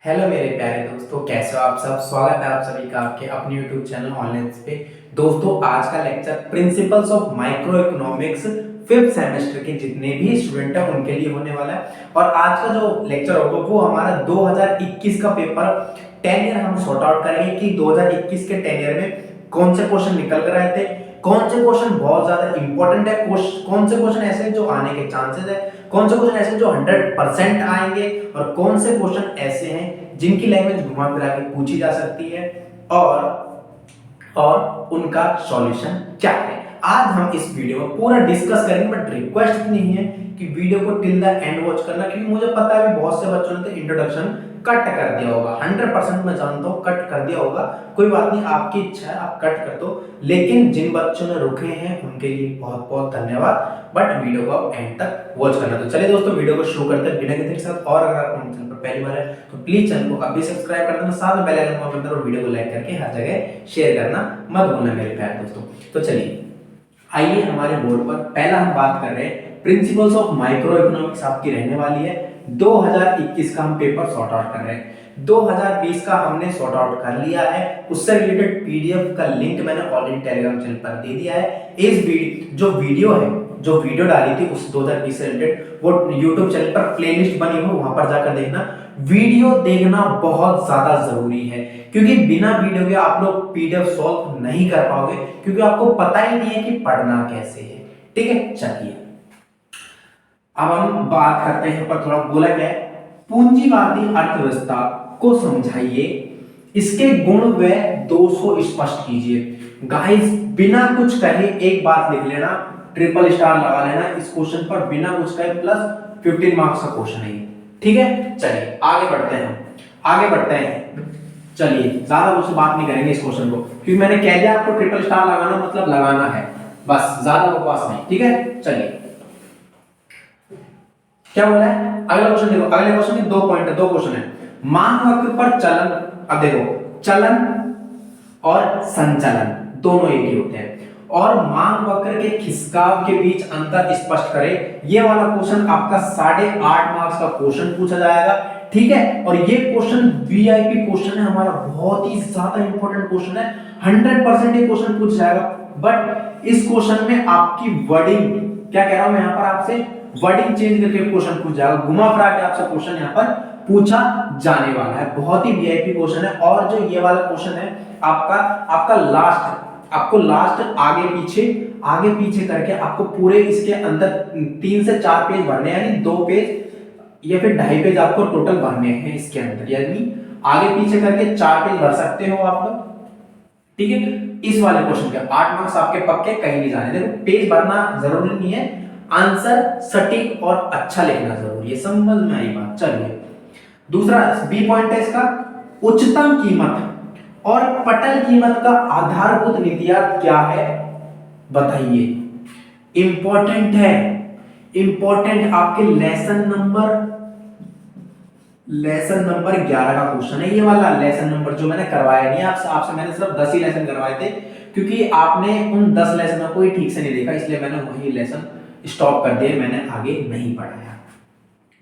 Hello मेरे प्यारे दोस्तों, कैसे हो आप सब। स्वागत है आप सभी का आपके अपने YouTube चैनल ऑनलाइन पे। दोस्तों, आज का lecture principles of micro economics fifth semester के जितने भी स्टूडेंट हैं उनके लिए होने वाला है। और आज का जो लेक्चर होगा वो हमारा 2021 का पेपर 10 ईयर हम सॉर्ट आउट करेंगे कि 2021 के 10 ईयर में कौन से क्वेश्चन निकल कर आए थे, कौन से क्वेश्चन बहुत ज्यादा इंपॉर्टेंट है, कौन से क्वेश्चन ऐसे हैं जो आने के चांसेस है, कौन से क्वेश्चन ऐसे हैं जो 100% आएंगे, और कौन से क्वेश्चन ऐसे हैं जिनकी लैंग्वेज घुमा फिरा के पूछी जा सकती है और उनका सॉल्यूशन क्या है। आज हम इस वीडियो में पूरा डिस्कस करेंगे, बट रिक्वेस्ट इतनी है कि वीडियो को टिल द एंड वॉच करना, क्योंकि मुझे पता है बहुत से बच्चों ने तो इंट्रोडक्शन कट कर दिया होगा। 100% मैं जानता हूं कट कर दिया होगा, कोई बात नहीं, आपकी इच्छा है आप कट कर दो, लेकिन जिन बच्चों ने रुके हैं उनके लिए बहुत बहुत धन्यवाद। बट वीडियो को आप एंड तक वॉच करना। तो चलिए दोस्तों, वीडियो को शुरू करते हैं बिना किसी के साथ। और अगर आप हमारे चैनल पर पहली बार है तो प्लीज चैनल को अभी सब्सक्राइब कर देना, साथ में बेल आइकन को बटन और वीडियो को लाइक करके हर जगह शेयर करना मत भूलना मेरे प्यारे दोस्तों। तो चलिए आइए, हमारे बोर्ड पर पहला हम बात कर रहे हैं प्रिंसिपल्स ऑफ माइक्रो इकोनॉमिक्स आपकी रहने वाली है। 2021 का हम पेपर सॉर्ट आउट कर रहे हैं। 2020 का हमने सॉर्ट आउट कर लिया है, उससे रिलेटेड पीडीएफ का लिंक मैंने ऑलरेडी टेलीग्राम चैनल पर दे दिया है। इस जो वीडियो डाली थी उस 2020 से रिलेटेड, वो YouTube चैनल पर प्लेलिस्ट बनी हुई, वहां पर जाकर देखना। वीडियो देखना बहुत ज्यादा जरूरी है, क्योंकि बिना वीडियो के आप लोग पीडीएफ सॉल्व नहीं कर पाओगे, क्योंकि आपको पता ही नहीं है कि पढ़ना कैसे है। ठीक है, चलिए अब हम बात करते हैं पर थोड़ा बोला क्या है, पूंजीवादी अर्थव्यवस्था को समझाइए, इसके गुण व दोषों स्पष्ट कीजिए। गाइस, बिना कुछ कहे एक बात लिख लेना, ट्रिपल स्टार लगा लेना इस क्वेश्चन पर, बिना कुछ कहे प्लस 15 मार्क्स का क्वेश्चन है। ठीक है, चलिए आगे बढ़ते हैं। चलिए ज्यादा मुझसे बात नहीं करेंगे इस क्वेश्चन को, क्योंकि मैंने कह दिया आपको ट्रिपल स्टार लगाना मतलब लगाना है, बस ज्यादा बकवास नहीं। ठीक है, चलिए क्या बोला है, अगला क्वेश्चन देखो। अगले क्वेश्चन में दो क्वेश्चन है। मांग वक्र पर चलन, अब देखो चलन और संचलन दोनों एक ही होते हैं, और मांग वक्र के खिसकाव के बीच अंतर स्पष्ट करें। ये वाला क्वेश्चन आपका 8.5 मार्क्स का क्वेश्चन पूछा जाएगा। ठीक है, और ये क्वेश्चन वीआईपी क्वेश्चन है हमारा, बहुत ही ज्यादा इंपॉर्टेंट क्वेश्चन है, 100% ये क्वेश्चन पूछ जाएगा। बट इस क्वेश्चन में आपकी वर्डिंग, क्या कह रहा हूं मैं यहाँ पर आपसे, वर्डिंग चेंज करके क्वेश्चन पूछ जाएगा, घुमा फिरा के आपसे क्वेश्चन यहाँ पर पूछा जाने वाला है। बहुत ही वीआईपी क्वेश्चन है। और जो ये वाला क्वेश्चन है आपका लास्ट आगे पीछे करके आपको पूरे इसके अंदर 3 से 4 पेज भरने, यानी 2 पेज या फिर 2.5 पेज आपको टोटल भरने हैं इसके अंदर, यानी आगे पीछे करके 4 पेज भर सकते हो आप लोग। ठीक है, इस वाले क्वेश्चन के 8 मार्क्स आपके पक्के, कहीं नहीं जाने। देखो पेज भरना जरूरी नहीं है, आंसर सटीक और अच्छा लिखना जरूरी है, समझ में आई बात। चलिए दूसरा बी पॉइंट है इसका, उच्चतम कीमत और पटल कीमत का आधारभूत नीतियात क्या है बताइए। इंपॉर्टेंट है, इंपॉर्टेंट आपके लेसन नंबर 11 का क्वेश्चन है ये वाला। लेसन नंबर जो मैंने करवाया नहीं आपसे मैंने सिर्फ 10 ही लेसन करवाए थे, क्योंकि आपने उन 10 लेसन को ही ठीक से नहीं देखा, इसलिए मैंने वही लेसन स्टॉप कर दिए, मैंने आगे नहीं पढ़ाया।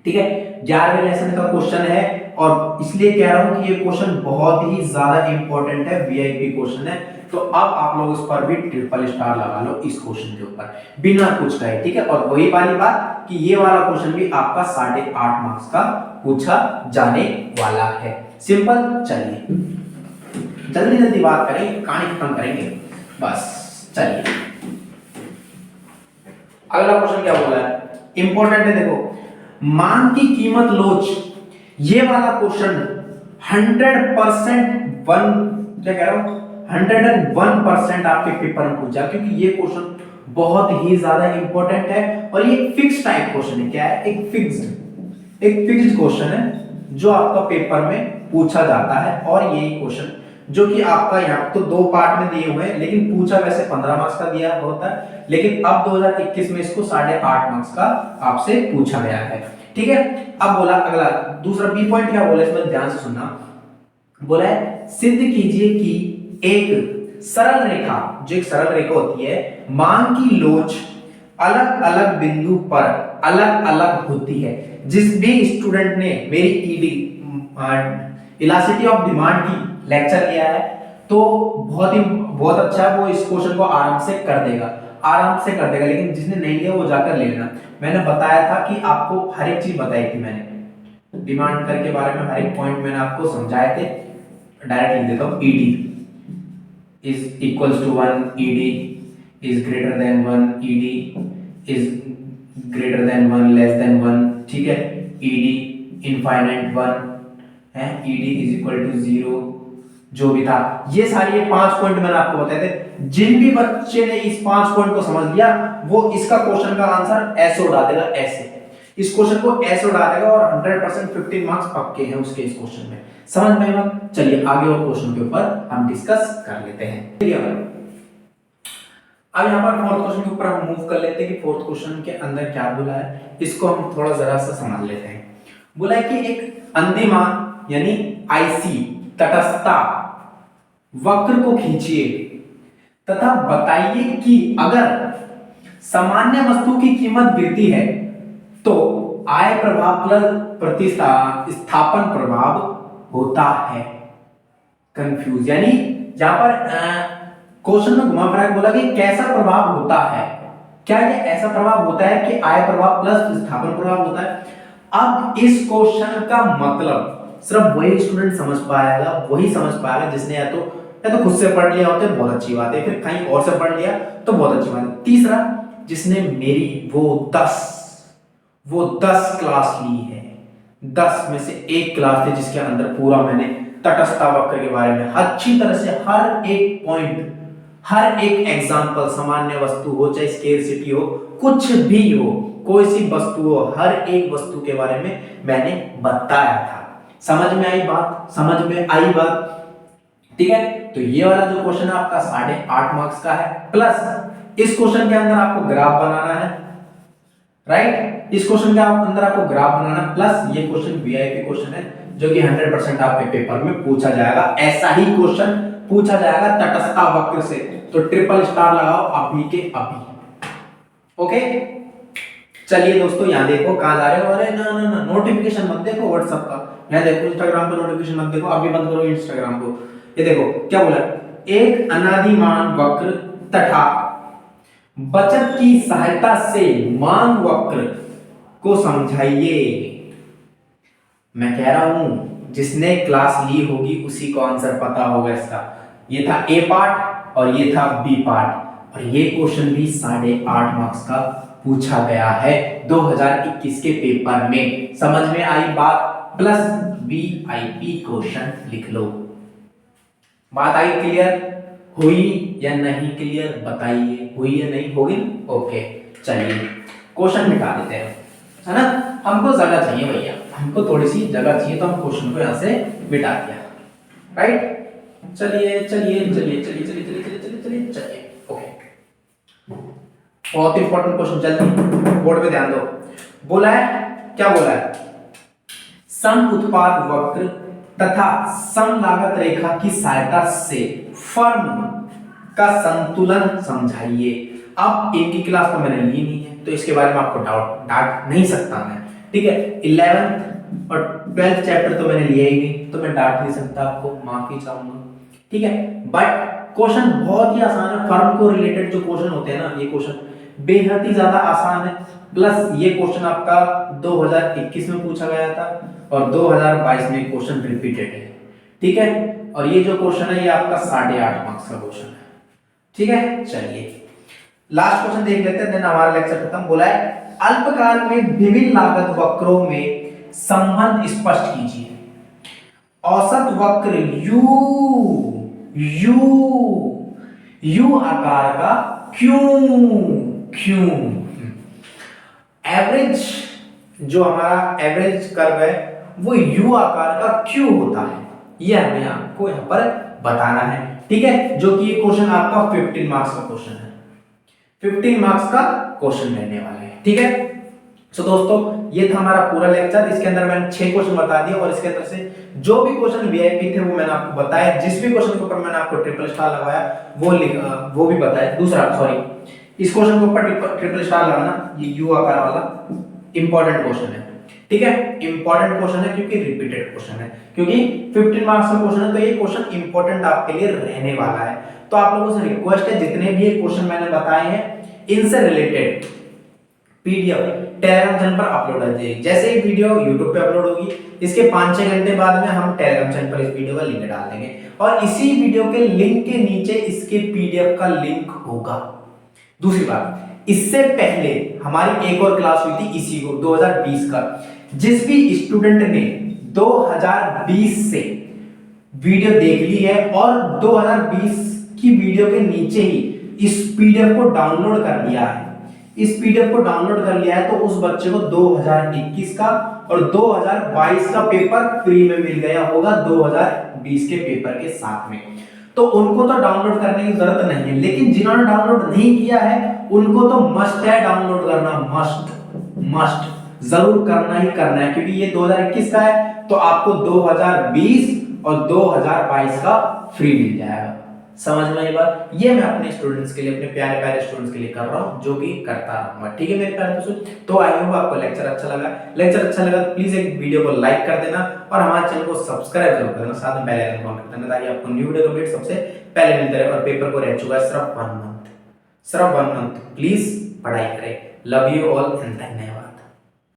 ठीक है, 11वें लेसन का क्वेश्चन है, और इसलिए कह रहा हूं कि ये क्वेश्चन बहुत ही ज्यादा इंपॉर्टेंट है, वीआईपी क्वेश्चन है। तो अब आप लोग इस पर भी ट्रिपल स्टार लगा लो इस क्वेश्चन के ऊपर, बिना कुछ कहे। ठीक है, और वही वाली बात कि ये वाला क्वेश्चन भी आपका 8.5 मार्क्स का पूछा जाने वाला है। सिंपल। चलिए जल्दी जल्दी बात करें, कहानी खत्म करेंगे बस। चलिए अगला क्वेश्चन क्या बोला है, इंपॉर्टेंट है। देखो, मांग की कीमत लोच, ये वाला क्वेश्चन 101% आपके पेपर में पूछा, क्योंकि ये क्वेश्चन बहुत ही ज्यादा इंपॉर्टेंट है, और ये फिक्स टाइप क्वेश्चन है। क्या है, एक फिक्स्ड क्वेश्चन है जो आपका पेपर में पूछा जाता है। और ये क्वेश्चन जो कि आपका यहाँ तो 2 पार्ट में दिए हुए हैं, लेकिन पूछा वैसे 15 मार्क्स का दिया होता है, लेकिन अब 2021 में इसको 8.5 मार्क्स का आपसे पूछा गया है। ठीक है, अब बोला अगला दूसरा बी पॉइंट क्या बोला, इसमें ध्यान से सुनना। बोला है सिद्ध कीजिए कि एक सरल रेखा होती है, मांग की लोच अलग अलग बिंदु पर अलग अलग होती है। जिस भी स्टूडेंट ने मेरी ईडी इलास्टिसिटी ऑफ डिमांड की लेक्चर लिया है, तो बहुत अच्छा है, वो इस क्वेश्चन को आराम से कर देगा, लेकिन जिसने नहीं लिया वो जाकर ले लेना। मैंने बताया था कि आपको हर एक चीज बताई थी, मैंने डिमांड कर के बारे में हर एक पॉइंट मैंने आपको समझाए थे। डायरेक्ट लिख देता हूँ, ED is equals to 1, ED is greater than 1, ED is greater than 1, less than 1, ठीक है, ईडी इनफाइनाइट 1 है, ईडी इज इक्वल टू 0, जो भी था। ये सारे ये 5 पॉइंट मैंने आपको बताए थे। जिन भी बच्चे ने इस 5 पॉइंट को समझ लिया वो इसका क्वेश्चन का आंसर ऐसे उड़ा देगा, ऐसे इस क्वेश्चन को ऐसे उड़ा देगा, और 100% 15 मार्क्स पक्के हैं उसके इस क्वेश्चन में। समझ में आया? चलिए आगे और क्वेश्चन के ऊपर हम डिस्कस कर लेते हैं। अब यहाँ पर फोर्थ क्वेश्चन के ऊपर हम मूव कर लेते हैं कि फोर्थ क्वेश्चन के अंदर क्या बोला है, इसको हम थोड़ा जरा सा समझ लेते हैं। बोला है कि एक अंदिमान यानी आईसी तटस्थता वक्र को खींचिए तथा बताइए कि अगर सामान्य वस्तु की कीमत गिरती है तो आय प्रभाव प्लस प्रतिस्थापन प्रभाव होता है। कंफ्यूज, यानी यहां पर क्वेश्चन में घुमा फिरा के बोला कि कैसा प्रभाव होता है, क्या ये ऐसा प्रभाव होता है कि आय प्रभाव प्लस प्रतिस्थापन प्रभाव होता है। अब इस क्वेश्चन का मतलब सिर्फ वही स्टूडेंट समझ पाएगा जिसने या तो खुद से पढ़ लिया होता है, बहुत अच्छी बात है, फिर कहीं और से पढ़ लिया तो बहुत अच्छी बात है। तीसरा, जिसने मेरी वो 10 क्लास ली है, 10 में से एक क्लास थी जिसके अंदर पूरा मैंने तटस्थ वक्र के बारे में अच्छी तरह से हर एक पॉइंट, हर एक एग्जांपल, सामान्य वस्तु हो चाहे स्केर्सिटी हो, कुछ भी हो, कोई सी वस्तु हो, हर एक वस्तु के बारे में मैंने बताया था। समझ में आई बात? ठीक है, तो ये वाला जो क्वेश्चन है आपका 8.5 मार्क्स का है, प्लस इस क्वेश्चन के अंदर आपको ग्राफ बनाना है, राइट? इस क्वेश्चन के अंदर आपको ग्राफ बनाना, प्लस ये क्वेश्चन वीआईपी क्वेश्चन है जो कि 100% आपके पेपर में पूछा जाएगा। ऐसा ही क्वेश्चन पूछा जाएगा तटस्थ वक्र से, तो ट्रिपल स्टार लगाओ अभी के अभी। ओके, चलिए दोस्तों, यहाँ देखो कहां जा रहे हो। अरे ना, नोटिफिकेशन मत देखो व्हाट्सएप का, यहाँ देखो इंस्टाग्राम पे नोटिफिकेशन मत देखो, अभी बंद करो इंस्टाग्राम को। ये देखो क्या बोला, एक अनादिमान वक्र तथा बचत की सहायता से मांग वक्र को समझाइए। मैं कह रहा हूं जिसने क्लास ली होगी उसी को आंसर पता होगा इसका। ये था ए पार्ट और ये था बी पार्ट, और ये क्वेश्चन भी 8.5 मार्क्स का पूछा गया है 2021 के पेपर में। समझ में आई बात? प्लस वीआईपी क्वेश्चन लिख लो। बात आई क्लियर? हुई या नहीं क्लियर बताइए, हुई या नहीं होगी? ओके, चलिए क्वेश्चन मिटा देते हैं, है ना? हमको जगह चाहिए भैया, हमको थोड़ी सी जगह चाहिए, तो हम क्वेश्चन को यहां से मिटा दिया, राइट? चलिए, ओके, बहुत इंपॉर्टेंट क्वेश्चन, जल्दी बोर्ड पे ध्यान दो। बोला है, क्या बोला है? सम उत्पाद वक्र तथा सम लागत रेखा की सहायता से फर्म का संतुलन समझाइए। अब इनकी क्लास तो मैंने ली नहीं है, तो इसके बारे में आपको डांट नहीं सकता मैं, ठीक है? 11th और 12th चैप्टर तो मैंने लिया ही नहीं, तो मैं डांट नहीं सकता आपको, माफी चाहूंगा, ठीक है? बट क्वेश्चन बहुत ही आसान है। फर्म को रिलेटेड जो क्वेश्चन होते हैं ना, ये क्वेश्चन बेहद ही ज्यादा आसान है। प्लस ये क्वेश्चन आपका 2021 में पूछा गया था और 2022 में क्वेश्चन रिपीटेड है, ठीक है? और ये जो क्वेश्चन है ये आपका 8.5 मार्क्स का क्वेश्चन है, ठीक है? चलिए लास्ट क्वेश्चन देख लेते हैं, देन हमारा लेक्चर खत्म। बोला है अल्पकाल में विभिन्न लागत वक्रों में संबंध स्पष्ट कीजिए। औसत वक्र यू आकार का क्यों एवरेज, जो हमारा एवरेज कर्व है वो यू आकार का क्यों होता है, ये हमें आपको यहां पर बताना है, ठीक है? जो कि ये क्वेश्चन आपका 15 मार्क्स का क्वेश्चन है, 15 मार्क्स का क्वेश्चन रहने वाला है, ठीक है? सो दोस्तों, ये था हमारा पूरा लेक्चर। इसके अंदर मैंने 6 क्वेश्चन बता दिए और इसके अंदर से जो भी क्वेश्चन वीआईपी थे वो मैंने आपको बताया। जिस भी क्वेश्चन के ऊपर मैंने आपको ट्रिपल स्टार लगाया वो भी बताया। दूसरा, सॉरी, इस क्वेश्चन के ऊपर ट्रिपल स्टार लगाना, ये यू आकार वाला इंपॉर्टेंट क्वेश्चन है, ठीक है, इंपॉर्टेंट क्वेश्चन है क्योंकि रिपीटेड क्वेश्चन है, क्योंकि 15 मार्क्स का क्वेश्चन है तो ये क्वेश्चन इंपॉर्टेंट आपके लिए रहने वाला है। तो आप लोगों से रिक्वेस्ट है, जितने भी ये क्वेश्चन मैंने बताए हैं इनसे रिलेटेड पीडीएफ टेलीग्राम चैनल पर अपलोड हो जाएगी। जैसे ही वीडियो यूट्यूब पे अपलोड होगी इसके 5-6 घंटे बाद में हम टेलीग्राम चैनल पर इस वीडियो का लिंक डाल देंगे और इसी वीडियो के लिंक के नीचे इसके पीडीएफ का लिंक होगा। दूसरी बात, इससे पहले हमारी एक और क्लास हुई थी इसी को 2020 का, जिस भी स्टूडेंट ने 2020 से वीडियो देख ली है और 2020 की वीडियो के नीचे ही इस पीडीएफ को डाउनलोड कर लिया है, इस पीडीएफ को डाउनलोड कर लिया है तो उस बच्चे को 2021 का और 2022 का पेपर फ्री में मिल गया होगा 2020 के पेपर के साथ में। तो उनको तो डाउनलोड करने की जरूरत नहीं है, लेकिन जिन्होंने डाउनलोड नहीं किया है उनको तो मस्ट है डाउनलोड करना, मस्ट जरूर करना ही करना है, क्योंकि ये 2021 का है तो आपको 2020 और 2022 का फ्री मिल जाएगा। समझ में ये बात? ये मैं अपने स्टूडेंट्स के लिए, अपने प्यारे प्यारे स्टूडेंट्स के लिए कर रहा हूं, जो कि करता रहूंगा। ठीक है मेरे प्यारे दोस्तों, तो आई होप आपको लेक्चर अच्छा लगा तो प्लीज एक वीडियो को लाइक कर देना और हमारे चैनल को सब्सक्राइब जरूर कर देना, साथ में बेल आइकन ऑन कर देना ताकि आपको न्यू वीडियो अपडेट सबसे पहले मिलते रहे। और पेपर को रह चुका है सिर्फ 1 मंथ, प्लीज पढ़ाई करें। लव यू ऑल एंड धन्यवाद।